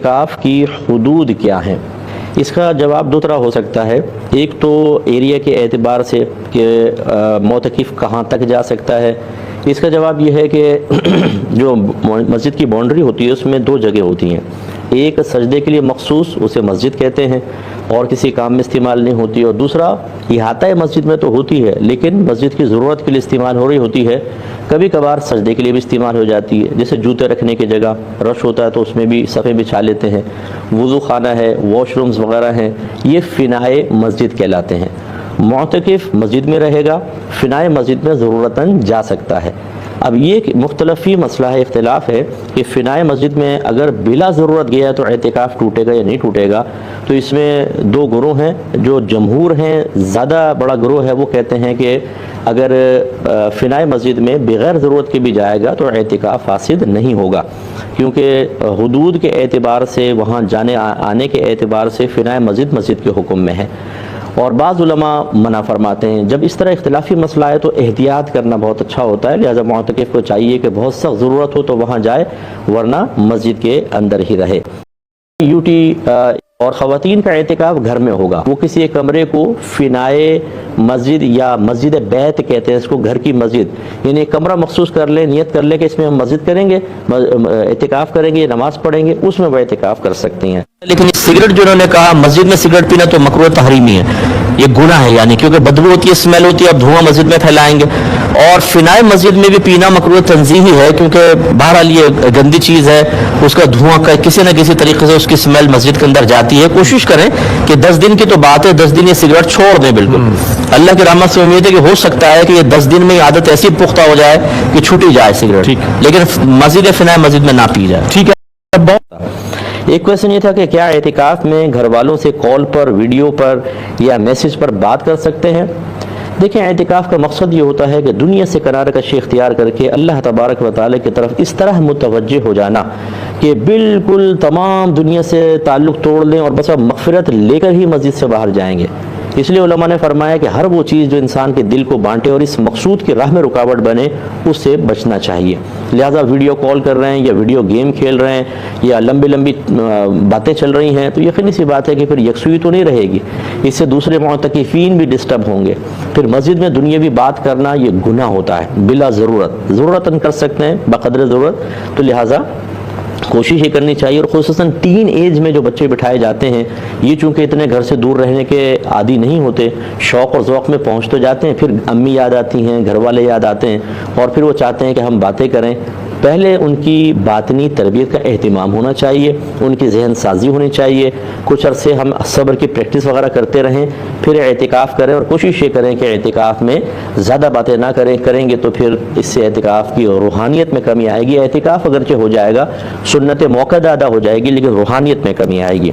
اعتکاف کی حدود کیا ہیں؟ اس کا جواب دو طرح ہو سکتا ہے. ایک تو ایریا کے اعتبار سے کہ معتکف کہاں تک جا سکتا ہے. اس کا جواب یہ ہے کہ جو مسجد کی باؤنڈری ہوتی ہے اس میں دو جگہ ہوتی ہیں. ایک سجدے کے لیے مخصوص، اسے مسجد کہتے ہیں اور کسی کام میں استعمال نہیں ہوتی، اور دوسرا احاطہ مسجد میں تو ہوتی ہے لیکن مسجد کی ضرورت کے لیے استعمال ہو رہی ہوتی ہے. کبھی کبھار سجدے کے لیے بھی استعمال ہو جاتی ہے، جیسے جوتے رکھنے کی جگہ رش ہوتا ہے تو اس میں بھی صفیں بچھا لیتے ہیں. وضو خانہ ہے، واش رومز وغیرہ ہیں، یہ فنائے مسجد کہلاتے ہیں. معتکف مسجد میں رہے گا، فنائے مسجد میں ضرورتاً جا سکتا ہے. اب یہ مختلفی مسئلہ ہے، اختلاف ہے کہ فنائے مسجد میں اگر بلا ضرورت گیا تو اعتکاف ٹوٹے گا یا نہیں ٹوٹے گا. تو اس میں دو گروہ ہیں. جو جمہور ہیں، زیادہ بڑا گروہ ہے، وہ کہتے ہیں کہ اگر فنائے مسجد میں بغیر ضرورت کے بھی جائے گا تو اعتکاف فاسد نہیں ہوگا، کیونکہ حدود کے اعتبار سے، وہاں جانے آنے کے اعتبار سے فنائے مسجد کے حکم میں ہے. اور بعض علماء منع فرماتے ہیں. جب اس طرح اختلافی مسئلہ ہے تو احتیاط کرنا بہت اچھا ہوتا ہے، لہذا معتکف کو چاہیے کہ بہت سخت ضرورت ہو تو وہاں جائے، ورنہ مسجد کے اندر ہی رہے. یوٹی اور خواتین کا اعتکاف گھر میں ہوگا. وہ کسی ایک کمرے کو فنائے مسجد یا مسجد بیت کہتے ہیں اس کو، گھر کی مسجد، یعنی ایک کمرہ مخصوص کر لے، نیت کر لے کہ اس میں ہم مسجد کریں گے، اعتکاف کریں گے، نماز پڑھیں گے، اس میں وہ اعتکاف کر سکتی ہیں. لیکن سگریٹ جو انہوں نے کہا مسجد میں سگریٹ پینا تو مکروہ تحریمی ہے، یہ گناہ ہے، یعنی کیونکہ بدبو ہوتی ہے، اسمیل ہوتی ہے، اب دھواں مسجد میں پھیلائیں گے. اور فنائے مسجد میں بھی پینا مکروہ تنزیہی ہے، کیونکہ بہرحال یہ گندی چیز ہے، اس کا دھواں کسی نہ کسی طریقے سے اس کی اسمیل مسجد کے اندر جاتی ہے. کوشش کریں کہ 10 دن کی تو بات ہے، 10 دن یہ سگریٹ چھوڑ دیں بالکل. اللہ کی رحمت سے امید ہے کہ ہو سکتا ہے کہ یہ 10 دن میں یہ عادت ایسی پختہ ہو جائے کہ چھوٹی جائے سگریٹ، لیکن مسجد فنائے مسجد میں نہ پی جائے. ٹھیک ہے. ایک کویشچن یہ تھا کہ کیا اعتکاف میں گھر والوں سے کال پر، ویڈیو پر یا میسج پر بات کر سکتے ہیں؟ دیکھیں، اعتکاف کا مقصد یہ ہوتا ہے کہ دنیا سے کنارہ کشی اختیار کر کے اللہ تبارک و تعالی کی طرف اس طرح متوجہ ہو جانا کہ بالکل تمام دنیا سے تعلق توڑ لیں اور بس اب مغفرت لے کر ہی مسجد سے باہر جائیں گے. اس لیے علماء نے فرمایا کہ ہر وہ چیز جو انسان کے دل کو بانٹے اور اس مقصود کی راہ میں رکاوٹ بنے، اس سے بچنا چاہیے. لہٰذا ویڈیو کال کر رہے ہیں یا ویڈیو گیم کھیل رہے ہیں یا لمبی باتیں چل رہی ہیں تو یقینی سی بات ہے کہ پھر یکسوئی تو نہیں رہے گی، اس سے دوسرے معتکفین بھی ڈسٹرب ہوں گے. پھر مسجد میں دنیاوی بات کرنا یہ گناہ ہوتا ہے بلا ضرورتاً کر سکتے ہیں بقدر ضرورت. تو لہٰذا کوشش یہ کرنی چاہیے. اور خصوصاً ٹین ایج میں جو بچے بٹھائے جاتے ہیں، یہ چونکہ اتنے گھر سے دور رہنے کے عادی نہیں ہوتے، شوق اور ذوق میں پہنچ تو جاتے ہیں، پھر امی یاد آتی ہیں، گھر والے یاد آتے ہیں، اور پھر وہ چاہتے ہیں کہ ہم باتیں کریں. پہلے ان کی باطنی تربیت کا اہتمام ہونا چاہیے، ان کی ذہن سازی ہونی چاہیے. کچھ عرصے ہم صبر کی پریکٹس وغیرہ کرتے رہیں، پھر اعتکاف کریں، اور کوشش یہ کریں کہ اعتکاف میں زیادہ باتیں نہ کریں گے تو پھر اس سے اعتکاف کی روحانیت میں کمی آئے گی. اعتکاف اگرچہ ہو جائے گا، سنت موقع ادا ہو جائے گی، لیکن روحانیت میں کمی آئے گی.